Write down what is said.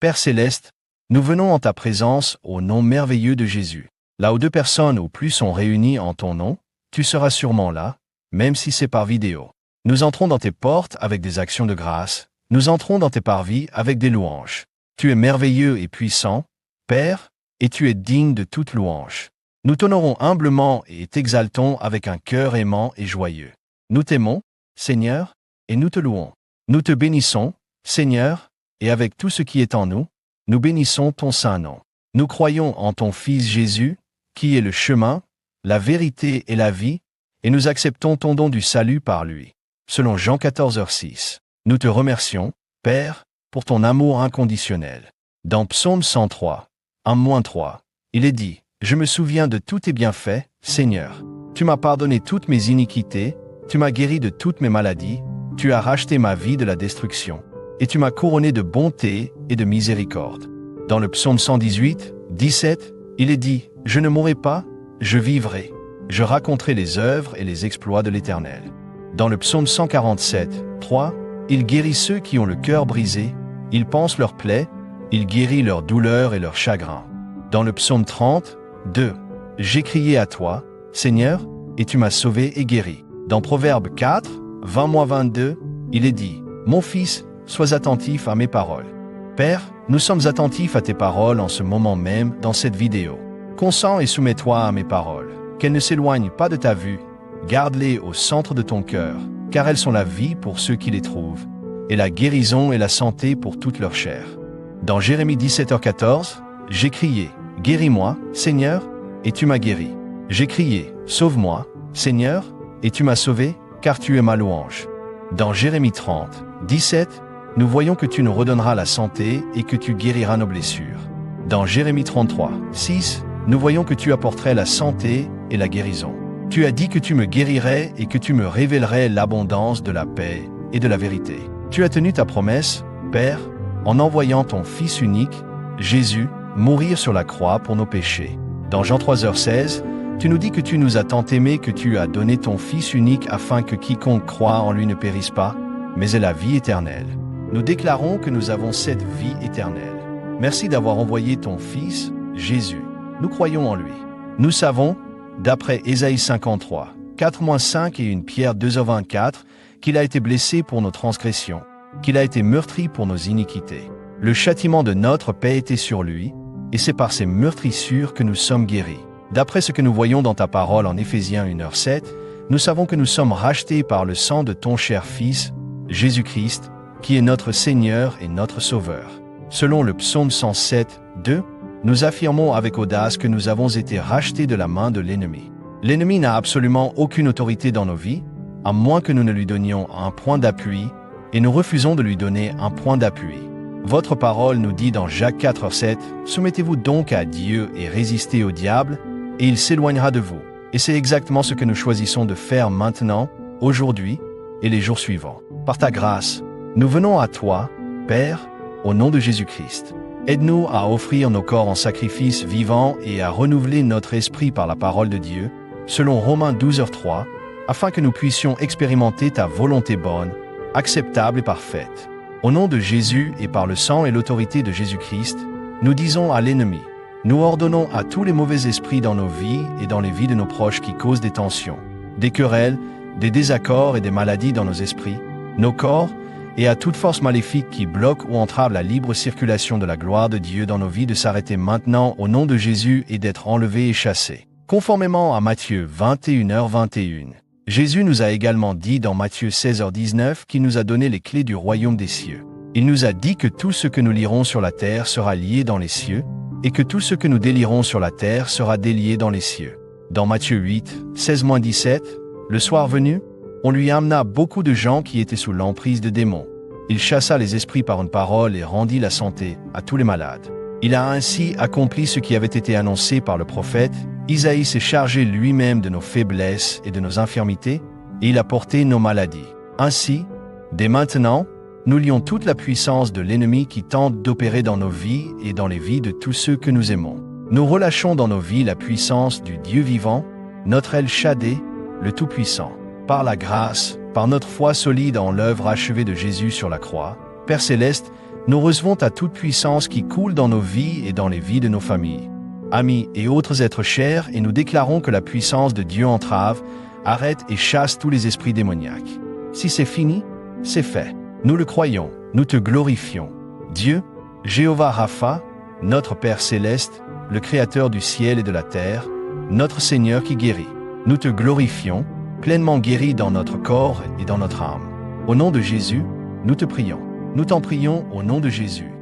Père céleste, nous venons en ta présence au nom merveilleux de Jésus. Là où 2 personnes ou plus sont réunies en ton nom, tu seras sûrement là, même si c'est par vidéo. Nous entrons dans tes portes avec des actions de grâce, nous entrons dans tes parvis avec des louanges. Tu es merveilleux et puissant, Père, et tu es digne de toute louange. Nous t'honorons humblement et t'exaltons avec un cœur aimant et joyeux. Nous t'aimons, Seigneur, et nous te louons. Nous te bénissons, Seigneur, et avec tout ce qui est en nous, nous bénissons ton saint nom. Nous croyons en ton Fils Jésus, qui est le chemin, la vérité et la vie, et nous acceptons ton don du salut par lui. Selon Jean 14h6. Nous te remercions, Père, pour ton amour inconditionnel. Dans Psaume 103, 1-3, il est dit, « Je me souviens de tous tes bienfaits, Seigneur. Tu m'as pardonné toutes mes iniquités, tu m'as guéri de toutes mes maladies, tu as racheté ma vie de la destruction, et tu m'as couronné de bonté et de miséricorde. » Dans le Psaume 118, 17, il est dit, « Je ne mourrai pas, je vivrai. Je raconterai les œuvres et les exploits de l'Éternel. » Dans le Psaume 147, 3, il guérit ceux qui ont le cœur brisé, il panse leurs plaies, il guérit leurs douleurs et leurs chagrins. Dans le Psaume 30, 2, j'ai crié à toi, Seigneur, et tu m'as sauvé et guéri. Dans Proverbe 4, 20-22, il est dit, mon fils, sois attentif à mes paroles. Père, nous sommes attentifs à tes paroles en ce moment même dans cette vidéo. Consens et soumets-toi à mes paroles, qu'elles ne s'éloignent pas de ta vue. Garde-les au centre de ton cœur, car elles sont la vie pour ceux qui les trouvent, et la guérison et la santé pour toute leur chair. Dans Jérémie 17h14, j'ai crié, guéris-moi, Seigneur, et tu m'as guéri. J'ai crié, sauve-moi, Seigneur, et tu m'as sauvé, car tu es ma louange. Dans Jérémie 30, 17, nous voyons que tu nous redonneras la santé et que tu guériras nos blessures. Dans Jérémie 33, 6, nous voyons que tu apporterais la santé et la guérison. Tu as dit que tu me guérirais et que tu me révélerais l'abondance de la paix et de la vérité. Tu as tenu ta promesse, Père, en envoyant ton Fils unique, Jésus, mourir sur la croix pour nos péchés. Dans Jean 3h16, tu nous dis que tu nous as tant aimés que tu as donné ton Fils unique afin que quiconque croit en lui ne périsse pas, mais ait la vie éternelle. Nous déclarons que nous avons cette vie éternelle. Merci d'avoir envoyé ton Fils, Jésus. Nous croyons en lui. Nous savons, d'après Ésaïe 53, 4-5 et 1 Pierre 2h24, qu'il a été blessé pour nos transgressions, qu'il a été meurtri pour nos iniquités. Le châtiment de notre paix était sur lui, et c'est par ses meurtrissures que nous sommes guéris. D'après ce que nous voyons dans ta parole en Éphésiens 1h7, nous savons que nous sommes rachetés par le sang de ton cher Fils, Jésus-Christ, qui est notre Seigneur et notre Sauveur. Selon le psaume 107, 2, nous affirmons avec audace que nous avons été rachetés de la main de l'ennemi. L'ennemi n'a absolument aucune autorité dans nos vies, à moins que nous ne lui donnions un point d'appui, et nous refusons de lui donner un point d'appui. Votre parole nous dit dans Jacques 4,7, « Soumettez-vous donc à Dieu et résistez au diable, et il s'éloignera de vous. » Et c'est exactement ce que nous choisissons de faire maintenant, aujourd'hui et les jours suivants. Par ta grâce, nous venons à toi, Père, au nom de Jésus-Christ. Aide-nous à offrir nos corps en sacrifice vivant et à renouveler notre esprit par la parole de Dieu, selon Romains 12h3, afin que nous puissions expérimenter ta volonté bonne, acceptable et parfaite. Au nom de Jésus et par le sang et l'autorité de Jésus-Christ, nous disons à l'ennemi, nous ordonnons à tous les mauvais esprits dans nos vies et dans les vies de nos proches qui causent des tensions, des querelles, des désaccords et des maladies dans nos esprits, nos corps, et à toute force maléfique qui bloque ou entrave la libre circulation de la gloire de Dieu dans nos vies de s'arrêter maintenant au nom de Jésus et d'être enlevé et chassé. Conformément à Matthieu 21h21, Jésus nous a également dit dans Matthieu 16h19 qu'il nous a donné les clés du royaume des cieux. Il nous a dit que tout ce que nous lirons sur la terre sera lié dans les cieux, et que tout ce que nous délierons sur la terre sera délié dans les cieux. Dans Matthieu 8, 16-17, le soir venu, on lui amena beaucoup de gens qui étaient sous l'emprise de démons. Il chassa les esprits par une parole et rendit la santé à tous les malades. Il a ainsi accompli ce qui avait été annoncé par le prophète. Isaïe s'est chargé lui-même de nos faiblesses et de nos infirmités, et il a porté nos maladies. Ainsi, dès maintenant, nous lions toute la puissance de l'ennemi qui tente d'opérer dans nos vies et dans les vies de tous ceux que nous aimons. Nous relâchons dans nos vies la puissance du Dieu vivant, notre El Shaddai, le Tout-Puissant. Par la grâce, par notre foi solide en l'œuvre achevée de Jésus sur la croix, Père Céleste, Nous recevons ta toute-puissance qui coule dans nos vies et dans les vies de nos familles, amis et autres êtres chers, et nous déclarons que la puissance de Dieu entrave, arrête et chasse tous les esprits démoniaques. Si c'est fini, c'est fait. Nous le croyons, nous te glorifions. Dieu, Jéhovah Rapha, notre Père céleste, le Créateur du ciel et de la terre, notre Seigneur qui guérit. Nous te glorifions, pleinement guéri dans notre corps et dans notre âme. Au nom de Jésus, nous te prions. Nous t'en prions au nom de Jésus.